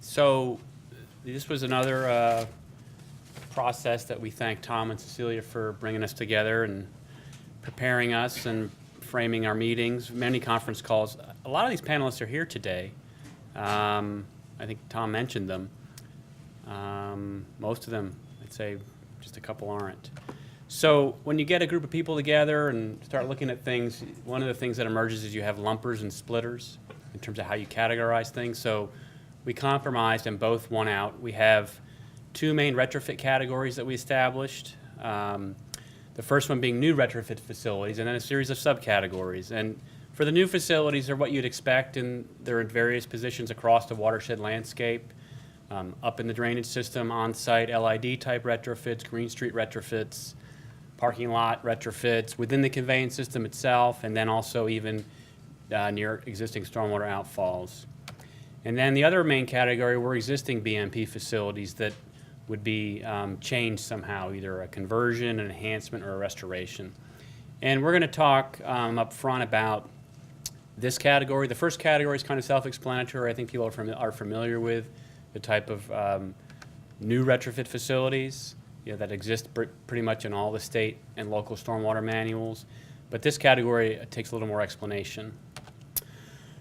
So this was another process that we thank Tom and Cecilia for bringing us together and preparing us and framing our meetings, many conference calls. A lot of these panelists are here today. I think Tom mentioned them. Most of them, I'd say just a couple aren't. So when you get a group of people together and start looking at things, one of the things that emerges is you have lumpers and splitters in terms of how you categorize things. So we compromised and both won out. We have two main retrofit categories that we established. The first one being new retrofit facilities, and then a series of subcategories. And for the new facilities, they're what you'd expect, and they're in various positions across the watershed landscape. Up in the drainage system, on-site LID type retrofits, Green Street retrofits, parking lot retrofits, within the conveyance system itself, and then also even near existing stormwater outfalls. And then the other main category were existing BMP facilities that would be changed somehow, either a conversion, an enhancement, or a restoration. And we're going to talk up front about this category. The first category is kind of self-explanatory. I think people are familiar with the type of new retrofit facilities that exist pretty much in all the state and local stormwater manuals. But this category takes a little more explanation.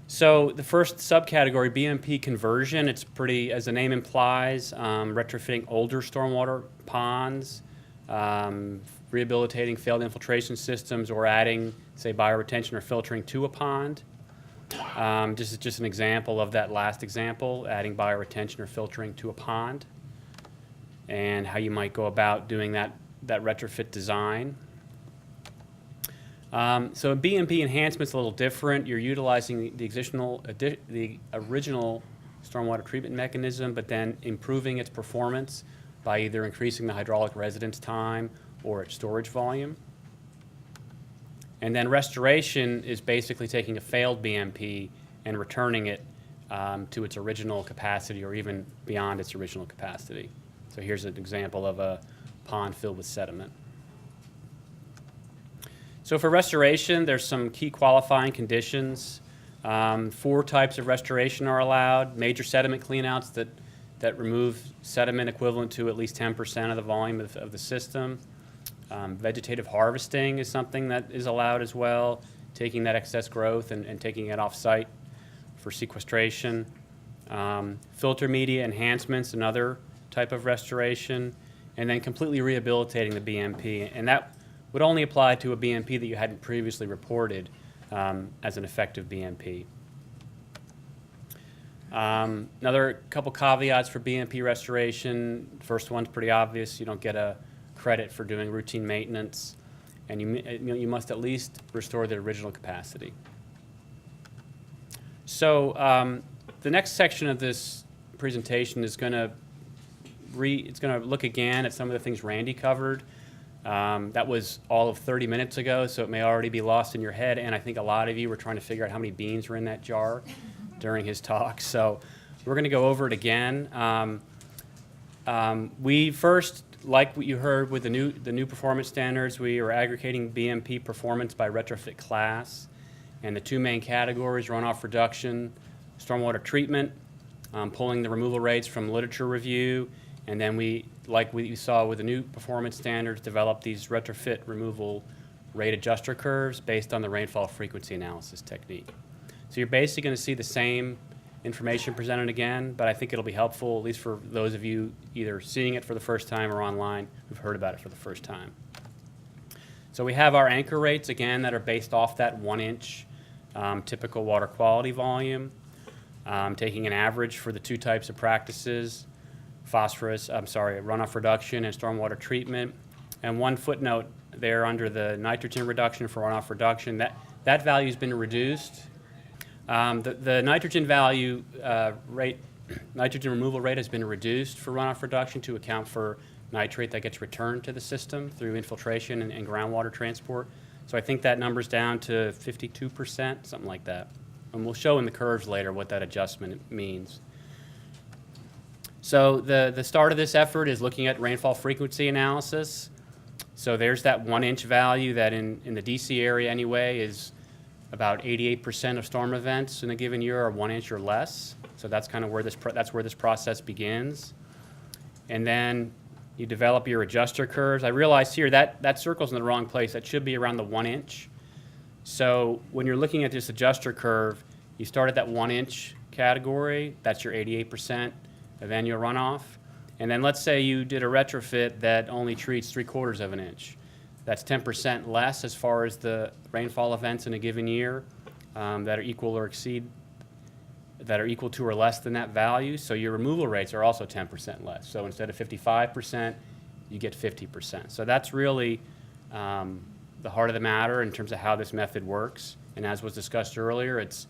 So the first subcategory, BMP conversion, it's pretty, as the name implies, retrofitting older stormwater ponds, rehabilitating failed infiltration systems, or adding, say, bioretention or filtering to a pond. This is just an example of that last example, adding bioretention or filtering to a pond, and how you might go about doing that retrofit design. So BMP enhancement's a little different. You're utilizing the original stormwater treatment mechanism, but then improving its performance by either increasing the hydraulic residence time or its storage volume. And then restoration is basically taking a failed BMP and returning it to its original capacity or even beyond its original capacity. So here's an example of a pond filled with sediment. So for restoration, there's some key qualifying conditions. 4 types of restoration are allowed. Major sediment cleanouts that remove sediment equivalent to at least 10% of the volume of the system. Vegetative harvesting is something that is allowed as well, taking that excess growth and taking it off-site for sequestration. Filter media enhancements, another type of restoration. And then completely rehabilitating the BMP. And that would only apply to a BMP that you hadn't previously reported as an effective BMP. Another couple caveats for BMP restoration. First one's pretty obvious. You don't get a credit for doing routine maintenance, and you must at least restore the original capacity. So the next section of this presentation is going to look again at some of the things Randy covered. That was all of 30 minutes ago, so it may already be lost in your head, and I think a lot of you were trying to figure out how many beans were in that jar during his talk. So we're going to go over it again. We first, like what you heard with the new performance standards, we are aggregating BMP performance by retrofit class, and the 2 main categories, runoff reduction, stormwater treatment, pulling the removal rates from literature review, and then we, like we saw with the new performance standards, develop these retrofit removal rate adjuster curves based on the rainfall frequency analysis technique. So you're basically going to see the same information presented again, but I think it'll be helpful, at least for those of you either seeing it for the first time or online who've heard about it for the first time. So we have our anchor rates, again, that are based off that 1-inch typical water quality volume, taking an average for the 2 types of practices, runoff reduction and stormwater treatment. And one footnote there under the nitrogen reduction for runoff reduction, that value has been reduced. The nitrogen value nitrogen removal rate has been reduced for runoff reduction to account for nitrate that gets returned to the system through infiltration and groundwater transport. So I think that number's down to 52%, something like that. And we'll show in the curves later what that adjustment means. So the start of this effort is looking at rainfall frequency analysis. So there's that 1-inch value that in the DC area anyway is about 88% of storm events in a given year are 1 inch or less. So that's kind of where this process begins. And then you develop your adjuster curves. I realize here that circle's in the wrong place. That should be around the 1 inch. So when you're looking at this adjuster curve, you start at that 1 inch category. That's your 88% of annual runoff. And then let's say you did a retrofit that only treats 3/4 of an inch. That's 10% less as far as the rainfall events in a given year that are equal to or less than that value. So your removal rates are also 10% less. So instead of 55%, you get 50%. So that's really the heart of the matter in terms of how this method works. And as was discussed earlier, it's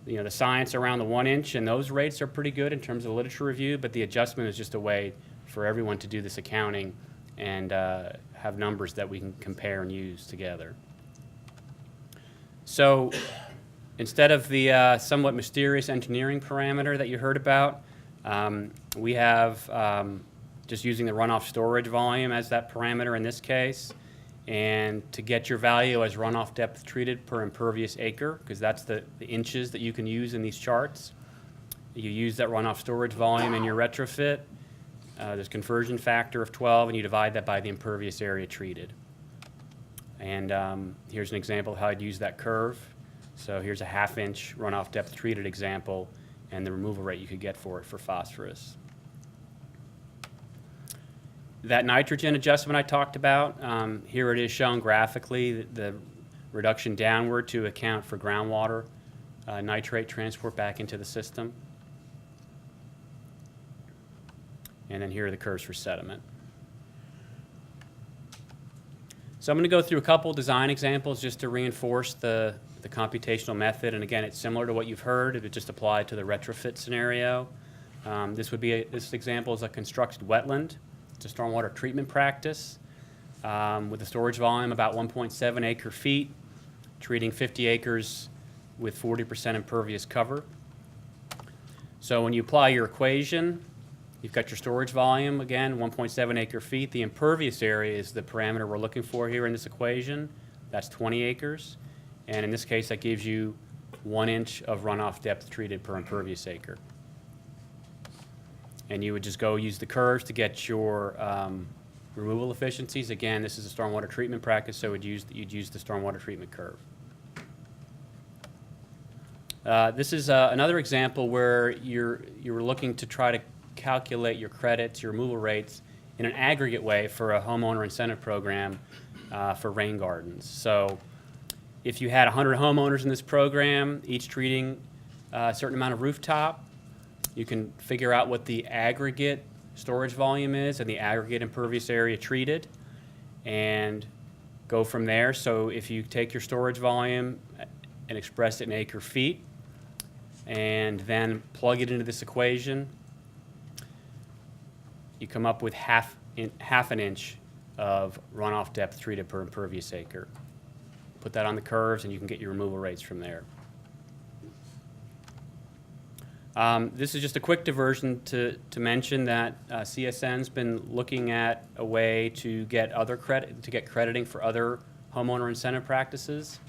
the science around the 1 inch, and those rates are pretty good in terms of literature review, but the adjustment is just a way for everyone to do this accounting and have numbers that we can compare and use together. So instead of the somewhat mysterious engineering parameter that you heard about, we have just using the runoff storage volume as that parameter in this case. And to get your value as runoff depth treated per impervious acre, because that's the inches that you can use in these charts, you use that runoff storage volume in your retrofit. There's conversion factor of 12, and you divide that by the impervious area treated. And here's an example of how I'd use that curve. So here's a 1/2 inch runoff depth treated example and the removal rate you could get for it for phosphorus. That nitrogen adjustment I talked about, here it is shown graphically, the reduction downward to account for groundwater nitrate transport back into the system. And then here are the curves for sediment. So I'm going to go through a couple design examples just to reinforce the computational method. And again, it's similar to what you've heard. It would just apply to the retrofit scenario. This example is a constructed wetland. It's a stormwater treatment practice with a storage volume about 1.7 acre feet, treating 50 acres with 40% impervious cover. So when you apply your equation, you've got your storage volume, again, 1.7 acre feet. The impervious area is the parameter we're looking for here in this equation. That's 20 acres. And in this case, that gives you 1 inch of runoff depth treated per impervious acre. And you would just go use the curves to get your removal efficiencies. Again, this is a stormwater treatment practice, so you'd use the stormwater treatment curve. This is another example where you're looking to try to calculate your credits, your removal rates in an aggregate way for a homeowner incentive program for rain gardens. So if you had 100 homeowners in this program, each treating a certain amount of rooftop, you can figure out what the aggregate storage volume is and the aggregate impervious area treated and go from there. So if you take your storage volume and express it in acre feet and then plug it into this equation, you come up with half an inch of runoff depth treated per impervious acre. Put that on the curves and you can get your removal rates from there. This is just a quick diversion to mention that CSN's been looking at a way to get crediting for other homeowner incentive practices.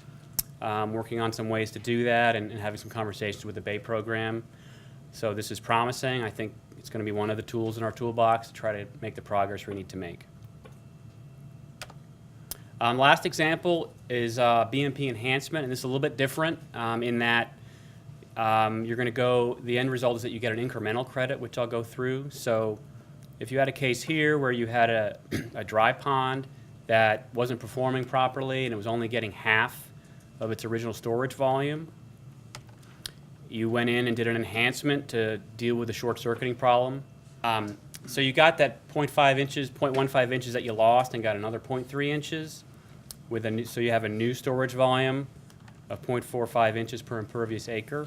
Working on some ways to do that and having some conversations with the Bay program. So this is promising. I think it's going to be one of the tools in our toolbox to try to make the progress we need to make. Last example is BMP enhancement, and this is a little bit different in that you're going to go, the end result is that you get an incremental credit, which I'll go through. So if you had a case here where you had a dry pond that wasn't performing properly and it was only getting half of its original storage volume, you went in and did an enhancement to deal with the short circuiting problem. So you got that 0.5 inches, 0.15 inches that you lost and got another 0.3 inches with a new, so you have a new storage volume of 0.45 inches per impervious acre.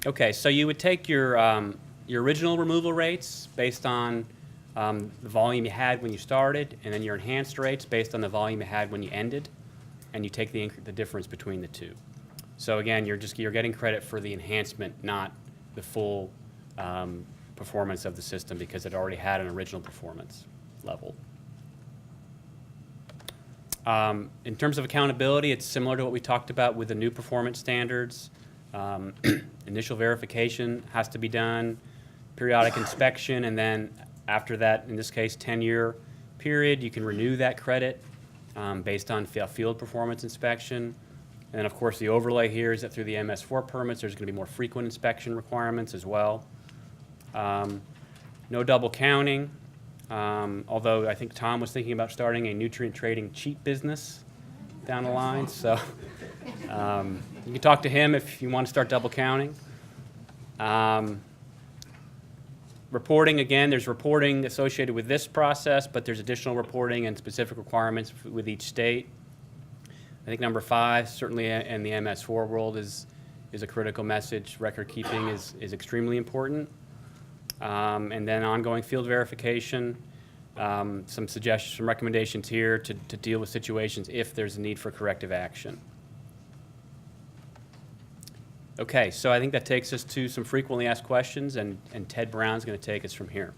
Okay, so you would take your original removal rates based on the volume you had when you started, and then your enhanced rates based on the volume you had when you ended, and you take the difference between the two. So again, you're getting credit for the enhancement, not the full performance of the system because it already had an original performance level. In terms of accountability, it's similar to what we talked about with the new performance standards. Initial verification has to be done, periodic inspection, and then after that, in this case, 10-year period, you can renew that credit based on field performance inspection. And then, of course, the overlay here is that through the MS4 permits, there's going to be more frequent inspection requirements as well. No double counting, although I think Tom was thinking about starting a nutrient trading cheat business down the line. So you can talk to him if you want to start double counting. Reporting, again, there's reporting associated with this process, but there's additional reporting and specific requirements with each state. I think number 5, certainly in the MS4 world, is a critical message. Record keeping is extremely important. And then ongoing field verification, some suggestions, some recommendations here to deal with situations if there's a need for corrective action. Okay, so I think that takes us to some frequently asked questions, and Ted Brown's going to take us from here.